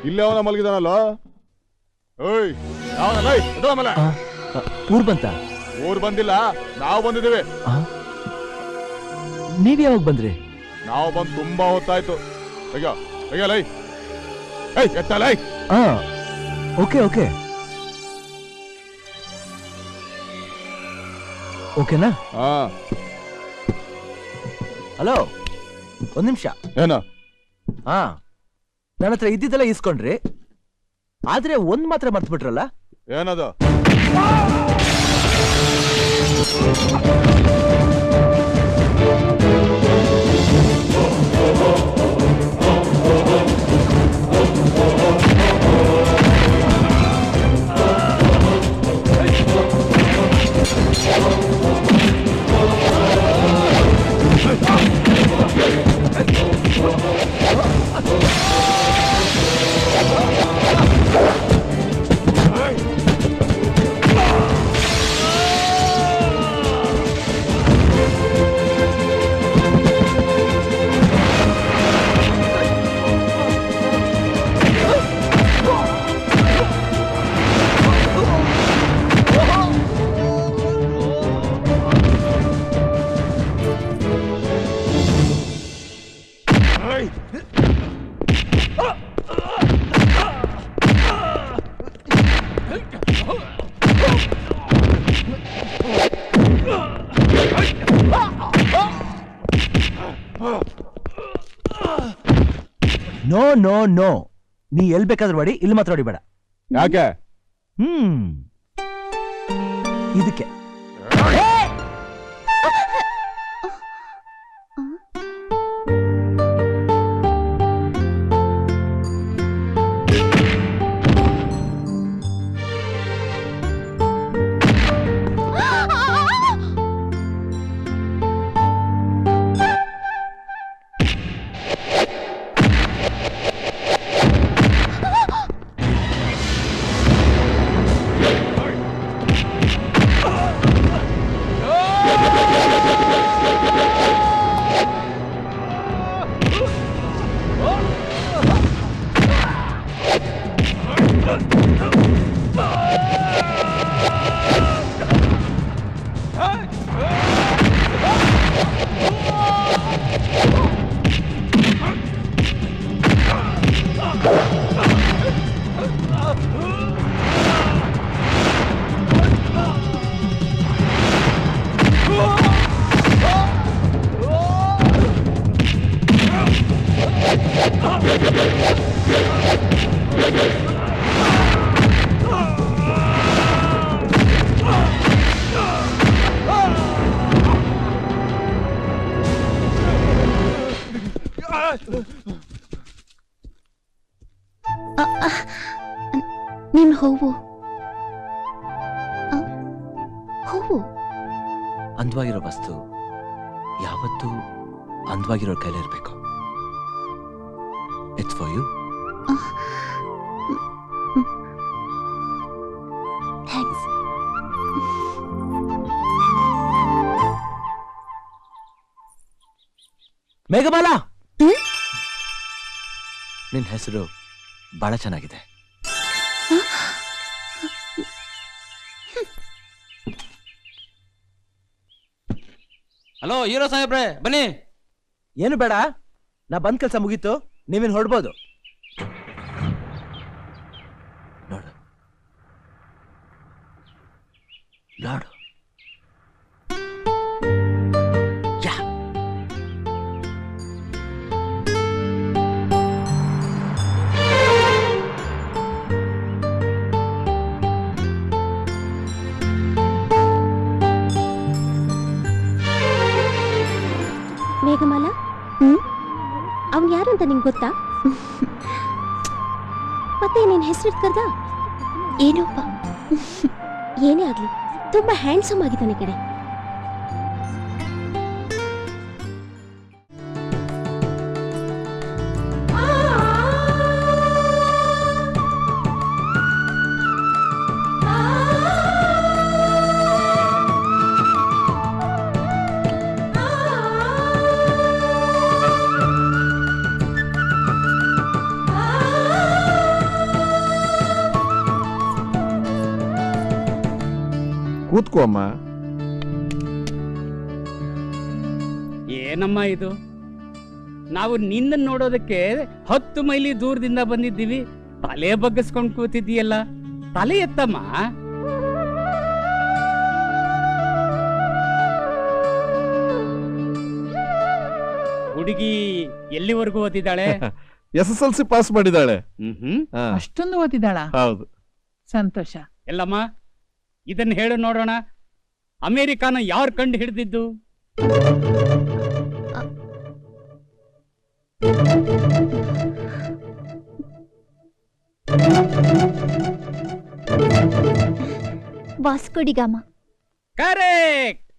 ಇಲ್ಲೇ ಅವನ ಮಲಗಿದಾನಲ್ಲ. ಊರ್ ಬಂತ? ಊರ್ ಬಂದಿಲ್ಲ, ನಾವು ಬಂದಿದ್ದೇವೆ. ನೀವ್ ಯಾವಾಗ ಬಂದ್ರಿ? ನಾವು ಬಂದು ತುಂಬಾ ಹೊತ್ತಾಯ್ತು. ಲೈ ಎತ್ತ ಲೈ. ಓಕೆ ಓಕೆ ಓಕೆನಾ? ಹಲೋ, ಒಂದ್ ನಿಮಿಷ. ಏನ? ನನ್ನ ಹತ್ರ ಇದ್ದಿದ್ದೆಲ್ಲ ಇಸ್ಕೊಂಡ್ರಿ, ಆದ್ರೆ ಒಂದ್ ಮಾತ್ರ ಮರ್ತು ಬಿಟ್ರಲ್ಲ. ಏನದು? ನೋ ನೋ ನೋ, ನೀ ಎಲ್ ಬೇಕಾದ್ರೂ ಮಾಡಿ, ಇಲ್ಲಿ ಮಾತ್ರ ಹೊಡಿಬೇಡ. ಯಾಕೆ? ಇದಕ್ಕೆ. ನಿನ್ ಹೂವು ಹೂವು ಅಂದವಾಗಿರೋ ವಸ್ತು ಯಾವತ್ತೂ ಅಂದವಾಗಿರೋ ಕೈಲಿರ್ಬೇಕು. It's for you. Thanks. Meghamala, ನಿನ್ ಹೆಸರು ಬಹಳ ಚೆನ್ನಾಗಿದೆ. ಹಲೋ ಹೀರೋ ಸಾಹೇಬ್ರೆ, ಬನ್ನಿ. ಏನು ಬೇಡ, ನಾ ಬಂದ್ ಕೆಲಸ ಮುಗೀತು, ನೀವಿನ್ ಹೊರಡ್ಬೋದು. ನೋಡು ನೋಡು, ಅಂತ ನಿಂಗೆ ಗೊತ್ತಾ? ಮತ್ತೆ ನಿನ್ ಹೆಸರು ಕರ್ದ? ಏನೋಪ್ಪ, ಏನೇ ಆಗ್ಲಿ ತುಂಬಾ ಹ್ಯಾಂಡ್ಸಮ್ ಆಗಿದ್ದಾನೆ ಕಡೆ. ಕೂತ್ಕೋ ಅಮ್ಮ. ಏನಮ್ಮ ಇದು? ನಾವು ನಿನ್ನ ನೋಡೋದಕ್ಕೆ 10 ಮೈಲಿ ದೂರದಿಂದ ಬಂದಿದ್ದೀವಿ, ತಲೆ ಬಗ್ಗಿಸ್ಕೊಂಡು ಕೂತಿದ್ದೀಯಲ್ಲ, ತಲೆ ಎತ್ತಮ್ಮ. ಹುಡುಗಿ ಎಲ್ಲಿವರೆಗೂ ಓದಿದ್ದಾಳೆ? SSLC pass ಮಾಡಿದಾಳೆ. ಹಾ, ಅಷ್ಟೊಂದು ಓದಿದಾಳ? ಹೌದು. ಸಂತೋಷ. ಎಲ್ಲಮ್ಮ ಇದನ್ನ ಹೇಳು ನೋಡೋಣ, ಅಮೆರಿಕಾನ ಯಾರು ಕಂಡು ಹಿಡಿದಿದ್ದು? ವಾಸ್ಕೋ ಡಿ ಗಾಮ. ಕರೆಕ್ಟ್.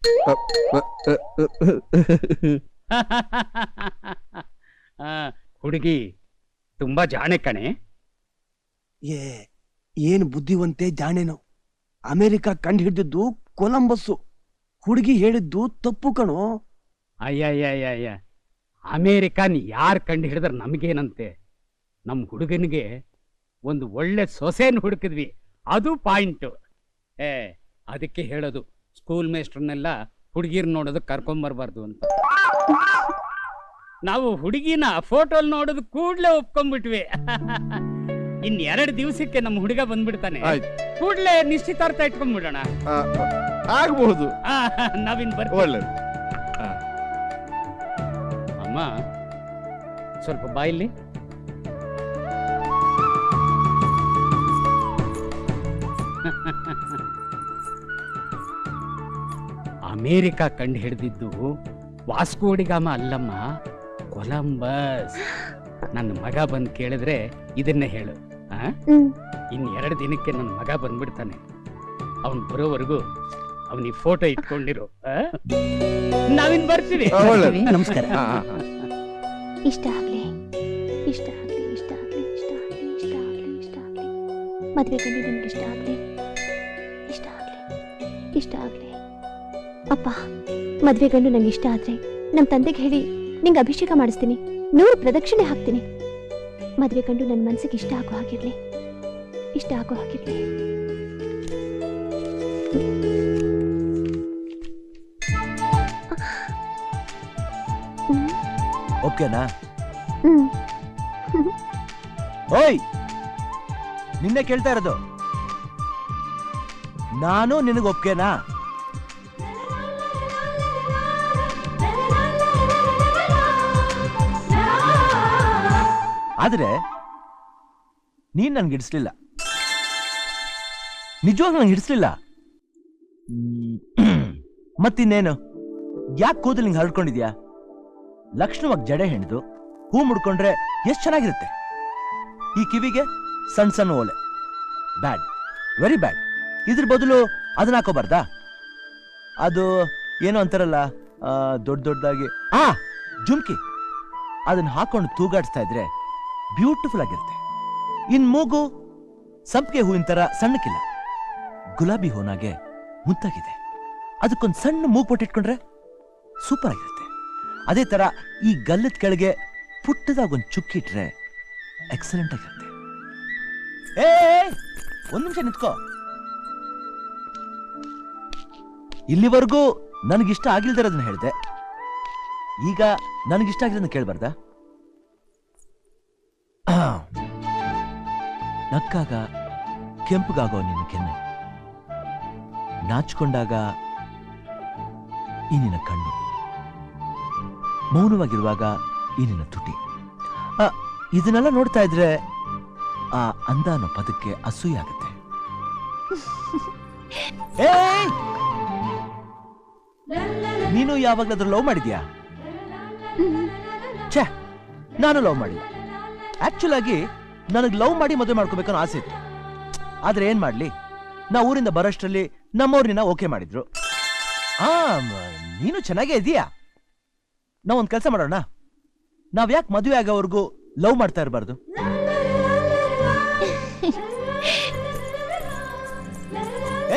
ಹುಡುಗಿ ತುಂಬಾ ಜಾಣೆ ಕಣೆ. ಏನು ಬುದ್ಧಿವಂತೆ ಜಾಣೇನೋ. ಅಮೆರಿಕ ಕಂಡು ಹಿಡಿದಿದ್ದು ಕೊಲಂಬಸ್ಸು. ಹುಡುಗಿ ಹೇಳಿದ್ದು ತಪ್ಪು ಕಣೋ. ಅಯ್ಯ ಅಮೇರಿಕಾನ್ ಯಾರು ಕಂಡು ಹಿಡಿದ್ರೆ ನಮಗೇನಂತೆ? ನಮ್ಮ ಹುಡುಗನಿಗೆ ಒಂದು ಒಳ್ಳೆ ಸೊಸೆನ್ ಹುಡುಕಿದ್ವಿ, ಅದು ಪಾಯಿಂಟು. ಅದಕ್ಕೆ ಹೇಳೋದು, ಸ್ಕೂಲ್ ಮೇಸ್ಟ್ರನ್ನೆಲ್ಲ ಹುಡುಗಿರ್ ನೋಡೋದಕ್ಕೆ ಕರ್ಕೊಂಬರ್ಬಾರ್ದು ಅಂತ. ನಾವು ಹುಡುಗಿನ ಫೋಟೋಲ್ ನೋಡೋದು ಕೂಡ್ಲೆ ಒಪ್ಕೊಂಡ್ಬಿಟ್ವಿ. ಇನ್ 2 ದಿವಸಕ್ಕೆ ನಮ್ಮ ಹುಡುಗ ಬಂದ್ಬಿಡ್ತಾನೆ, ಕೂಡ್ಲೆ ನಿಶ್ಚಿತಾರ್ಥ ಇಟ್ಕೊಂಡ್ಬಿಡೋಣ. ಆಗಬಹುದು. ನಾವಿನ್ ಬರ್ತೀವಿ. ಒಳ್ಳೆದು. ಅಮ್ಮ ಸ್ವಲ್ಪ ಬಾಯಲ್ಲಿ. ಅಮೇರಿಕಾ ಕಂಡು ಹಿಡಿದಿದ್ದು ವಾಸ್ಕೋ ಡಿ ಗಾಮ ಅಲ್ಲಮ್ಮ, ಕೊಲಂಬಸ್. ನನ್ನ ಮಗ ಬಂದು ಕೇಳಿದ್ರೆ ಇದನ್ನೇ ಹೇಳು. ಇನ್ 2 ದಿನಕ್ಕೆ ನನ್ನ ಮಗ ಬಂದ್ಬಿಡ್ತಾನೆ. ಅವನ್ ಬರೋವರೆಗೂ ಅವನಿಗೆ ಫೋಟೋ ಇಟ್ಕೊಂಡಿರು. ನಾವಿನ್ ಬರ್ತೀವಿ. ನಮಸ್ಕಾರ. ಇಷ್ಟ ಆಗ್ಲಿ, ಇಷ್ಟ ಆಗ್ಲಿ, ಇಷ್ಟ ಆಗ್ಲಿ, ಇಷ್ಟ ಆಗ್ಲಿ, ಇಷ್ಟ ಆಗ್ಲಿ, ಇಷ್ಟ ಆಗ್ಲಿ. ಮದ್ವೆ ಗಂಡು ನಿಮ್ಗೆ ಇಷ್ಟ ಆಗ್ಲಿ, ಇಷ್ಟ ಆಗ್ಲಿ, ಇಷ್ಟ ಆಗ್ಲಿ. ಅಪ್ಪ, ಮದ್ವೆ ಗಂಡು ನಂಗೆ ಇಷ್ಟ ಆದ್ರೆ ನಮ್ ತಂದೆಗೆ ಹೇಳಿ ನಿಂಗೆ ಅಭಿಷೇಕ ಮಾಡಿಸ್ತೀನಿ, 100 ಪ್ರದಕ್ಷಿಣೆ ಹಾಕ್ತೀನಿ. ಮದ್ವೆ ಗಂಡು ನನ್ನ ಮನ್ಸಿಗೆ ಇಷ್ಟ ಆಗೋ ಹಾಗಿರ್ಲಿ, ಇಷ್ಟ ಆಗೋ ಹಾಗಿರ್ಲಿ. ಓಕೆನಾ? ಓಯ್, ನಿನ್ನೆ ಕೇಳ್ತಾ ಇರೋದು ನಾನು. ನಿನಗೆ ಒಪ್ಕೆನಾ? ಆದ್ರೆ ನೀನ್ ನನ್ಗೆ ಹಿಡಿಸ್ಲಿಲ್ಲ, ನಿಜವಾಗ್ಲೂ ನಂಗೆ ಹಿಡಿಸ್ಲಿಲ್ಲ. ಮತ್ತಿನ್ನೇನು, ಯಾಕೆ ಕೂದಲು ನಿಂಗೆ ಹರಡ್ಕೊಂಡಿದ್ಯಾ? ಲಕ್ಷಣವಾಗಿ ಜಡೆ ಹೆಣ್ದು ಹೂ ಮುಡ್ಕೊಂಡ್ರೆ ಎಷ್ಟು ಚೆನ್ನಾಗಿರುತ್ತೆ. ಈ ಕಿವಿಗೆ ಸಣ್ಣ ಸಣ್ಣ ಓಲೆ, ಬ್ಯಾಡ್, ವೆರಿ ಬ್ಯಾಡ್. ಇದ್ರ ಬದಲು ಅದನ್ನ ಹಾಕೋಬಾರ್ದಾ? ಅದು ಏನೋ ಅಂತಾರಲ್ಲ, ದೊಡ್ಡ ದೊಡ್ಡದಾಗಿ ಜುಮ್ಕಿ, ಅದನ್ನ ಹಾಕೊಂಡು ತೂಗಾಡಿಸ್ತಾ ಇದ್ರೆ ಬ್ಯೂಟಿಫುಲ್ ಆಗಿರುತ್ತೆ. ಇನ್ ಮೂಗು ಸಂಪಿಗೆ ಹೂವಿನ ತರ ಸಣ್ಣಕ್ಕಿಲ್ಲ, ಗುಲಾಬಿ ಹೂನಾಗೆ ಮುದ್ದಾಗಿದೆ. ಅದಕ್ಕೊಂದು ಸಣ್ಣ ಮೂಗು ಪೊಟ್ಟಿಟ್ಕೊಂಡ್ರೆ ಸೂಪರ್ ಆಗಿರುತ್ತೆ. ಅದೇ ತರ ಈ ಗಲ್ಲದ ಕೆಳಗೆ ಪುಟ್ಟದಾಗ ಒಂದು ಚುಕ್ಕಿಟ್ರೆ ಎಕ್ಸಲೆಂಟ್ ಆಗಿರುತ್ತೆ. ಒಂದ್ ನಿಮಿಷ ನಿಂತ್ಕೋ. ಇಲ್ಲಿವರೆಗೂ ನನಗಿಷ್ಟ ಆಗಿಲ್ದಿರೋದನ್ನ ಹೇಳಿದೆ, ಈಗ ನನಗಿಷ್ಟ ಆಗಿರೋದನ್ನ ಕೇಳ್ಬಾರ್ದಾ? ನಕ್ಕಾಗ ಕೆಂಪುಗಾಗೋ ನಿನ್ನ ಕೆನ್ನೆ, ನಾಚಿಕೊಂಡಾಗ ಈ ನಿನ್ನ ಕಣ್ಣು, ಮೌನವಾಗಿರುವಾಗ ಈ ನಿನ್ನ ತುಟಿ. ಇದನ್ನೆಲ್ಲ ನೋಡ್ತಾ ಇದ್ರೆ ಆ ಅಂದ ಅನ್ನೋ ಪದಕ್ಕೆ ಅಸೂಯೆ ಆಗುತ್ತೆ. ನೀನು ಯಾವಾಗ್ಲಾದ್ರೂ ಲವ್ ಮಾಡಿದ್ಯಾ? ಛೇ, ನಾನು ಲವ್ ಮಾಡಿಲ್ಲ. ಆಕ್ಚುಲ್ ಆಗಿ ನನಗೆ ಲವ್ ಮಾಡಿ ಮದುವೆ ಮಾಡ್ಕೋಬೇಕು ಅನ್ನೋ ಆಸೆ ಇತ್ತು. ಆದ್ರೆ ಏನ್ ಮಾಡ್ಲಿ, ನಾ ಊರಿಂದ ಬರೋಷ್ಟರಲ್ಲಿ ನಮ್ಮವ್ರನ್ನ ಓಕೆ ಮಾಡಿದ್ರು. ನೀನು ಚೆನ್ನಾಗೇ ಇದೀಯಾ. ನಾವ್ ಒಂದ್ ಕೆಲಸ ಮಾಡೋಣ, ನಾವ್ ಯಾಕೆ ಮದುವೆ ಆಗೋವರೆಗೂ ಲವ್ ಮಾಡ್ತಾ ಇರಬಾರ್ದು?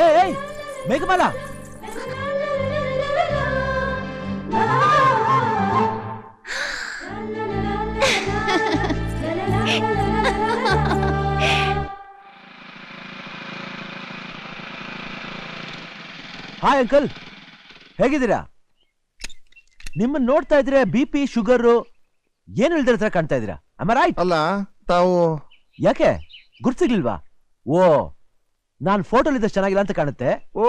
ಏಯ್ ಮೇಘಮಾಲ, ಹಾಯ್ ಅಂಕಲ್, ಹೇಗಿದ್ದೀರಾ? ನಿಮ್ಮನ್ನ ನೋಡ್ತಾ ಇದ್ರೆ BP ಶುಗರ್ ಏನು ಇಲ್ದಿರ ಹತ್ರ ಕಾಣ್ತಾ ಇದ್ದೀರಾ. Am I right? ಅಲ್ಲ ತಾವು ಯಾಕೆ ಗುರ್ತಿರ್ಲಿಲ್ವಾ? ಓ, ನಾನ್ ಫೋಟೋಲಿದ್ದಷ್ಟು ಚೆನ್ನಾಗಿಲ್ಲ ಅಂತ ಕಾಣುತ್ತೆ. ಓ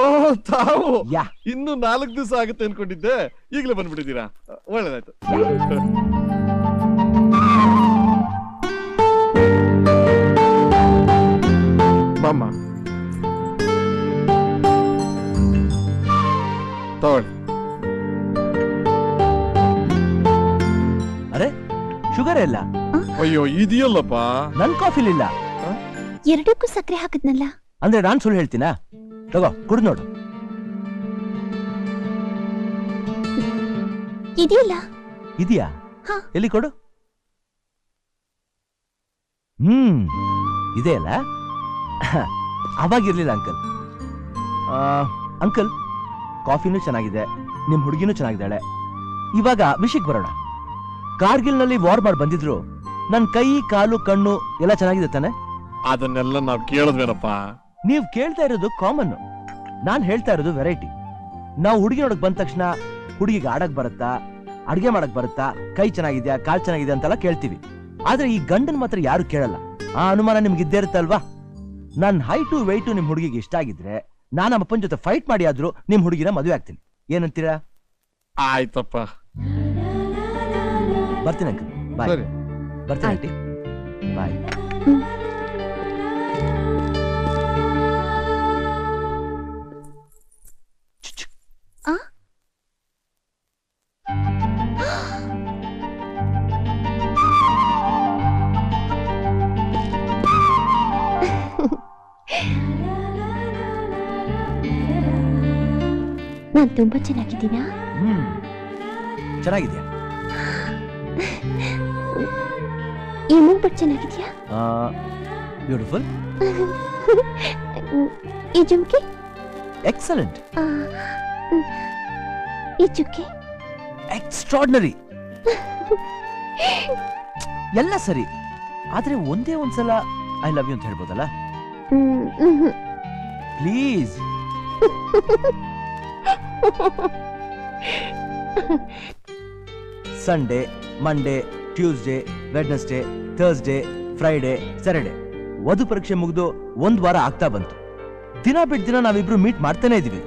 ತಾವು ಯಾ, ಇನ್ನು 4 ದಿವಸ ಆಗುತ್ತೆ ಅನ್ಕೊಂಡಿದ್ದೆ, ಈಗಲೇ ಬಂದ್ಬಿಟ್ಟಿದ್ದೀರಾ. ಒಳ್ಳೇದಾಯ್ತು. ಬಾಮ್ಮ ತಗೊಳ್ಳಿ. ಅರೆ ಶುಗರ್ ಇಲ್ಲ. ಅಯ್ಯೋ ಇದೆಯಲ್ಲಪ್ಪ. ನನ್ ಕಾಫಿಲಿಲ್ಲ. ಎರಡಕ್ಕೂ ಸಕ್ಕರೆ ಹಾಕದ್ನಲ್ಲ. ಅಂದ್ರೆ ನಾನ್ ಸುಳ್ಳು ಹೇಳ್ತೀನಾ? ತಗೋ ಕುಡ್ದು ನೋಡು. ಇದೆಯಲ್ಲ. ಇದೆಯಾ? ಹಾ. ಎಲ್ಲಿ ಕೊಡು. ಇದೆ ಅಲ್ಲ. ಅವಾಗಿರ್ಲಿಲ್ಲ ಅಂಕಲ್. ಅಂಕಲ್, ಕಾಫಿನೂ ಚೆನ್ನಾಗಿದೆ, ನಿಮ್ ಹುಡುಗಿನೂ ಚೆನ್ನಾಗಿದ್ದಾಳೆ. ಇವಾಗ ವಿಷಯಕ್ಕೆ ಬರೋಣ. ಕಾರ್ಗಿಲ್ನಲ್ಲಿ ವಾರ್ ಮಾಡಿ ಬಂದಿದ್ರು, ನನ್ ಕೈ ಕಾಲು ಕಣ್ಣು ಎಲ್ಲ ಚೆನ್ನಾಗಿದೆ ತಾನೆ? ಅದನ್ನೆಲ್ಲ ನಾವ್ ಕೇಳಿದ್ವೇನಪ್ಪ. ನೀವ್ ಕೇಳ್ತಾ ಇರೋದು ಕಾಮನ್, ನಾನ್ ಹೇಳ್ತಾ ಇರೋದು ವೆರೈಟಿ. ನಾವು ಹುಡುಗಿ ನೋಡಕ್ ಬಂದ ತಕ್ಷಣ ಹುಡುಗಿಗೆ ಆಡಕ್ ಬರುತ್ತಾ, ಅಡ್ಗೆ ಮಾಡಕ್ ಬರುತ್ತಾ, ಕೈ ಚೆನ್ನಾಗಿದ್ಯಾ, ಕಾಲ್ ಚೆನ್ನಾಗಿದೆ ಅಂತೆಲ್ಲ ಕೇಳ್ತೀವಿ. ಆದ್ರೆ ಈ ಗಂಡನ್ ಮಾತ್ರ ಯಾರು ಕೇಳಲ್ಲ. ಆ ಅನುಮಾನ ನಿಮ್ಗೆ ಇದ್ದೇ ಇರುತ್ತಲ್ವಾ? ನನ್ ಹೈಟು ವೆಯ್ಟು ನಿಮ್ ಹುಡುಗಿಗೆ ಇಷ್ಟ ಆಗಿದ್ರೆ ನಾನು ನಮ್ಮ ಅಪ್ಪನ ಜೊತೆ ಫೈಟ್ ಮಾಡಿ ಆದ್ರೂ ನಿಮ್ ಹುಡುಗಿನ ಮದುವೆ ಆಗ್ತೀನಿ. ಏನಂತೀರಾ? ಆಯ್ತಪ್ಪ. ಬರ್ತೀನಿ ಅಂಕಲ್. ಬಾಯ್. ಸರಿ. ಬರ್ತೀನಿ ಆಂಟಿ. ಬಾಯ್. ಆ? ನಾನ್ ತುಂಬಾ ಚೆನ್ನಾಗಿದ್ದೀನಾ? ಚೆನ್ನಾಗಿದ್ಯಾ? ಈ ಮೂಗ್ಬಟ್ ಚೆನ್ನಾಗಿದ್ಯಾ? ಬ್ಯೂಟಿಫುಲ್. ಈ ಜುಮ್ಕಿ ಎಕ್ಸಲೆಂಟ್. ಈ ಚುಕ್ಕಿ ಎಕ್ಸ್ಟ್ರಾರ್ಡಿನರಿ. ಎಲ್ಲ ಸರಿ, ಆದ್ರೆ ಒಂದೇ ಒಂದ್ಸಲ ಐ ಲವ್ ಯು ಅಂತ ಹೇಳ್ಬೋದಲ್ಲ please? Sunday, Monday, Tuesday, Wednesday, Thursday, Friday, Saturday ವಧು ಪರೀಕ್ಷೆ ಮುಗಿದು 1 ವಾರ ಆಗ್ತಾ ಬಂತು. ದಿನ ಬಿಟ್ಟು ದಿನ ನಾವಿಬ್ರು ಮೀಟ್ ಮಾಡ್ತಾನೆ ಇದೀವಿ.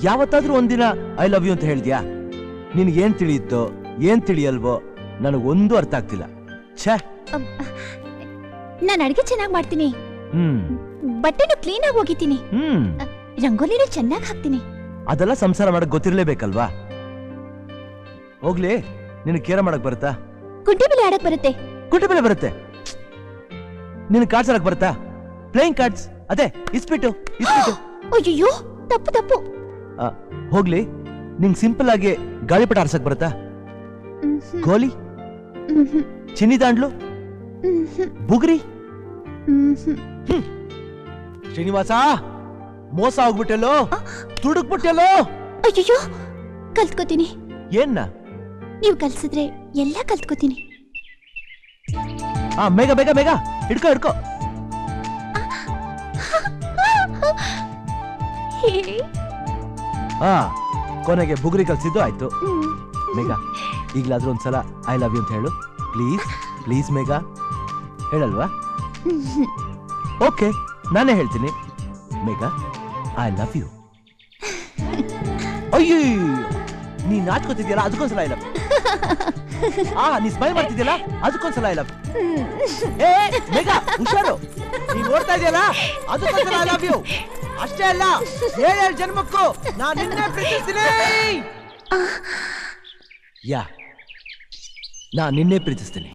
ಯಾವತ್ತಾದ್ರೂ ಒಂದಿನ ಐ ಲವ್ ಯು ಅಂತ ಹೇಳ್ದ್ಯಾ? ನಿನ್ಗೇನ್ ತಿಳಿಯುತ್ತೋ ಏನ್ ತಿಳಿಯಲ್ವೋ ನನಗೊಂದು ಅರ್ಥ ಆಗ್ತಿಲ್ಲ. ಛೇ. ನಾನು ಅಡಿಗೆ ಚೆನ್ನಾಗಿ ಮಾಡ್ತೀನಿ, ಬಟ್ಟೆನು ಕ್ಲೀನ್ ಆಗಿ ಹೋಗಿತೀನಿ, ರಂಗೋಲಿನೂ ಚೆನ್ನಾಗಿ ಹಾಕ್ತೀನಿ. ಅದೆಲ್ಲ ಸಂಸಾರ ಮಾಡಕ್ ಗೊತ್ತಿರ್ಲೇಬೇಕಲ್ವಾ? ಹೋಗ್ಲಿ, ನಿನ್ ಕೇರ ಮಾಡಕ್ ಬರುತ್ತಾ? ಕುಂಟೆ ಬೆಲೆ ಆಡಕ್ ಬರುತ್ತೆ. ಕುಂಟೆ ಬೆಲೆ ಬರುತ್ತೆ. ನಿನ್ ಕಾರ್ಡ್ಸ್ ಆಡಕ್ ಬರುತ್ತಾ? ಪ್ಲೇಯಿಂಗ್ ಕಾರ್ಡ್ಸ್, ಅದೇ ಇಸ್ಪಿಟ್ಟು. ಅಯ್ಯೋ, ತಪ್ಪು ತಪ್ಪು. ಹೋಗ್ಲಿ, ನಿಂಗ್ ಸಿಂಪಲ್ ಆಗಿ ಗಾಳಿಪಟ ಆರ್ಸಕ್ ಬರುತ್ತಾ? ಗೋಲಿ, ಚಿನ್ನಿ ದಾಂಡ್ಲು, ಬುಗ್ರಿ. ಶ್ರೀನಿವಾಸ, ಮೋಸ ಹೋಗ್ಬಿಟ್ಟೆಲ್ಲೋ, ತುಡುಕ್ಬಿಟ್ಟೆಲ್ಲೋ. ಅಯ್ಯೋ, ಕಲ್ತ್ಕೋತೀನಿ. ಏನ್ನ? ನೀವು ಕಲ್ಸಿದ್ರೆ ಎಲ್ಲ ಕಲ್ತ್ಕೋತೀನಿ. ಬೇಗ ಬೇಗ ಬೇಗ ಹಿಡ್ಕೋ ಹಿಡ್ಕೋ. ಕೊನೆಗೆ ಬುಗುರಿ ಕಲ್ಸಿದ್ದು ಆಯ್ತು. ಮೇಘ, ಈಗ್ಲಾದ್ರೂ ಒಂದ್ಸಲ ಐ ಲವ್ ಯು ಅಂತ ಹೇಳು ಪ್ಲೀಸ್. ಪ್ಲೀಸ್ ಮೇಘ, ಹೇಳಲ್ವಾ? ಓಕೆ, ನಾನೇ ಹೇಳ್ತೀನಿ. Megha, I love you. ಅಯ್ಯೋ, ನೀ ನಾಚ್ಕೋತಿದ್ಯಲ್ಲ ಅದಕ್ಕೊಂದ್ಸಲ ಐ ಲವ್. ನೀ ಸ್ಮೈಲ್ ಮಾಡ್ತಿದ್ಯಲ್ಲ ಅದಕ್ಕೊಂದ್ಸಲ ಐ ಲವ್. ಏ ಮೇಘ, ಹುಷಾರು. ನೀನ್ ನೋಡ್ತಾ ಇದೆಯಲ್ಲ ಅದಕ್ಕೊಂದ್ಸಲ ಐ ಲವ್ ಯು. ಅಷ್ಟೇ ಅಲ್ಲ, 7 ಜನ್ಮಕ್ಕೂ ನಾನು ನಿನ್ನೆ ಪ್ರೀತಿಸ್ತೀನಿ. ಯಾ, ನಾ ನಿನ್ನೆ ಪ್ರೀತಿಸ್ತೀನಿ.